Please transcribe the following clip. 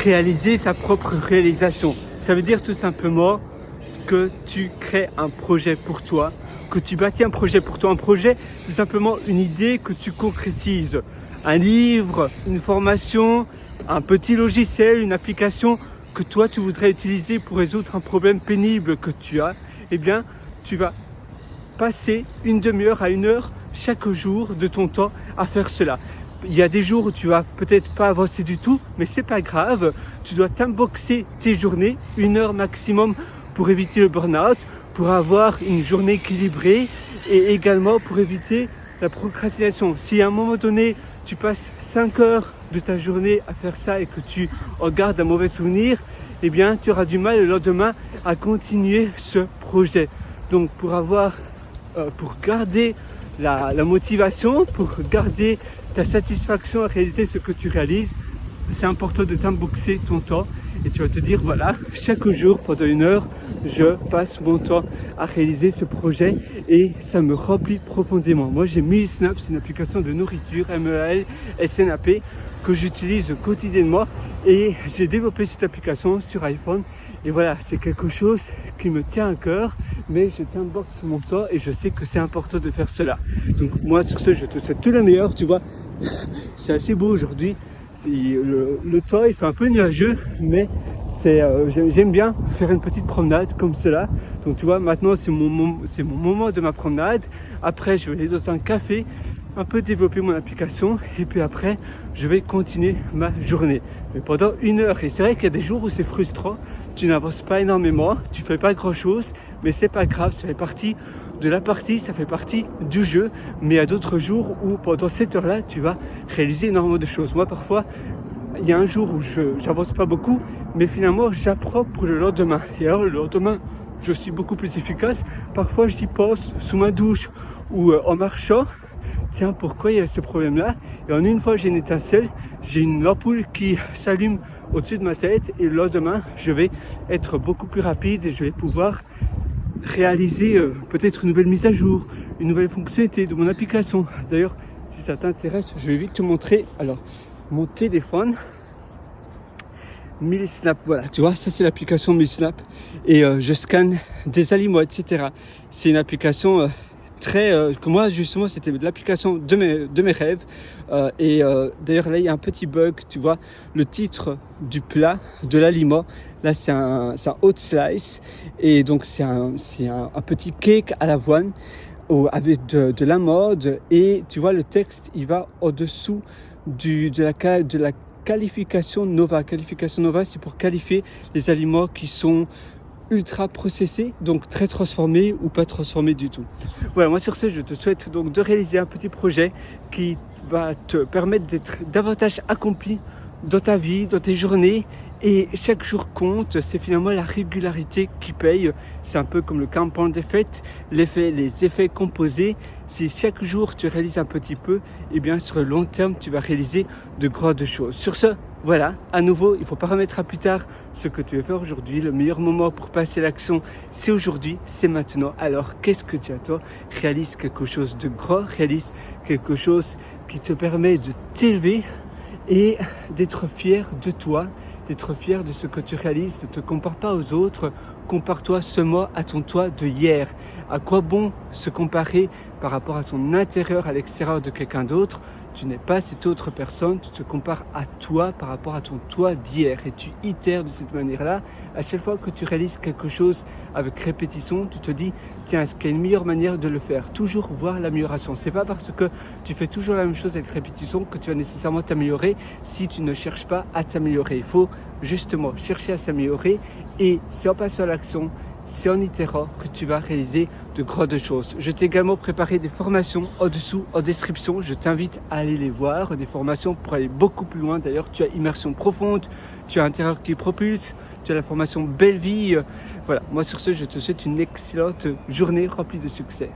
réaliser sa propre réalisation. Ça veut dire tout simplement que tu crées un projet pour toi, que tu bâtis un projet pour toi. Un projet, c'est simplement une idée que tu concrétises. Un livre, une formation, un petit logiciel, une application que toi tu voudrais utiliser pour résoudre un problème pénible que tu as, eh bien tu vas passer une demi-heure à 1 heure chaque jour de ton temps à faire cela. Il y a des jours où tu vas peut-être pas avancer du tout, mais c'est pas grave. Tu dois t'imboxer tes journées, 1 heure maximum, pour éviter le burn-out, pour avoir une journée équilibrée et également pour éviter la procrastination. Si à un moment donné, tu passes 5 heures de ta journée à faire ça et que tu en gardes un mauvais souvenir, eh bien, tu auras du mal le lendemain à continuer ce projet. Donc, pour garder la motivation, pour garder ta satisfaction à réaliser ce que tu réalises, c'est important de t'imboxer ton temps et tu vas te dire voilà, chaque jour pendant 1 heure, je passe mon temps à réaliser ce projet et ça me remplit profondément. Moi j'ai Mealsnap, c'est une application de nourriture, MEAL-SNAP, que j'utilise quotidiennement et j'ai développé cette application sur iPhone et voilà, c'est quelque chose qui me tient à cœur, mais je t'imboxe mon temps et je sais que c'est important de faire cela. Donc moi sur ce, je te souhaite tout le meilleur, tu vois, c'est assez beau aujourd'hui. Le temps il fait un peu nuageux, mais j'aime bien faire une petite promenade comme cela. Donc tu vois, maintenant c'est mon moment de ma promenade. Après je vais aller dans un café, un peu développer mon application et puis après je vais continuer ma journée. Mais pendant 1 heure, et c'est vrai qu'il y a des jours où c'est frustrant, tu n'avances pas énormément, tu fais pas grand chose, mais c'est pas grave, ça fait partie de la partie, ça fait partie du jeu. Mais il y a d'autres jours où pendant cette heure-là, tu vas réaliser énormément de choses. Moi parfois, il y a un jour où j'avance pas beaucoup, mais finalement j'apprends pour le lendemain. Et alors le lendemain, je suis beaucoup plus efficace. Parfois j'y pense sous ma douche ou en marchant. Tiens, pourquoi il y a ce problème-là? Et en une fois j'ai une étincelle, j'ai une ampoule qui s'allume au-dessus de ma tête et le lendemain je vais être beaucoup plus rapide et je vais pouvoir réaliser peut-être une nouvelle mise à jour, une nouvelle fonctionnalité de mon application. D'ailleurs, si ça t'intéresse, je vais vite te montrer. Alors, mon téléphone, Mealsnap, voilà, tu vois, ça c'est l'application Mealsnap et je scanne des aliments, etc. C'est une application que moi justement c'était l'application de mes rêves d'ailleurs là il y a un petit bug, tu vois, le titre du plat, de l'aliment, là c'est un hot slice et donc c'est un petit cake à l'avoine avec de la mode et tu vois le texte il va au-dessous de la qualification Nova. Qualification Nova, c'est pour qualifier les aliments qui sont ultra processés, donc très transformés ou pas transformés du tout. Voilà, moi sur ce, je te souhaite donc de réaliser un petit projet qui va te permettre d'être davantage accompli dans ta vie, dans tes journées. Et chaque jour compte, c'est finalement la régularité qui paye. C'est un peu comme le compound effect, les effets composés. Si chaque jour tu réalises un petit peu, et bien sur le long terme, tu vas réaliser de grandes choses. Sur ce, voilà, à nouveau, il ne faut pas remettre à plus tard ce que tu veux faire aujourd'hui. Le meilleur moment pour passer à l'action, c'est aujourd'hui, c'est maintenant. Alors, qu'est-ce que tu attends? Réalise quelque chose de grand, réalise quelque chose qui te permet de t'élever et d'être fier de toi, d'être fier de ce que tu réalises. Ne te compare pas aux autres, compare-toi seulement à ton toi de hier. À quoi bon se comparer par rapport à son intérieur à l'extérieur de quelqu'un d'autre? Tu n'es pas cette autre personne, tu te compares à toi par rapport à ton toi d'hier et tu itères de cette manière-là. À chaque fois que tu réalises quelque chose avec répétition, tu te dis tiens, est-ce qu'il y a une meilleure manière de le faire? Toujours voir l'amélioration. C'est pas parce que tu fais toujours la même chose avec répétition que tu vas nécessairement t'améliorer si tu ne cherches pas à t'améliorer. Il faut justement chercher à s'améliorer et c'est en passant à l'action, c'est en itérant que tu vas réaliser de grandes choses. Je t'ai également préparé des formations en dessous, en description. Je t'invite à aller les voir. Des formations pour aller beaucoup plus loin. D'ailleurs, tu as immersion profonde, tu as intérieur qui propulse, tu as la formation belle vie. Voilà, moi sur ce, je te souhaite une excellente journée remplie de succès.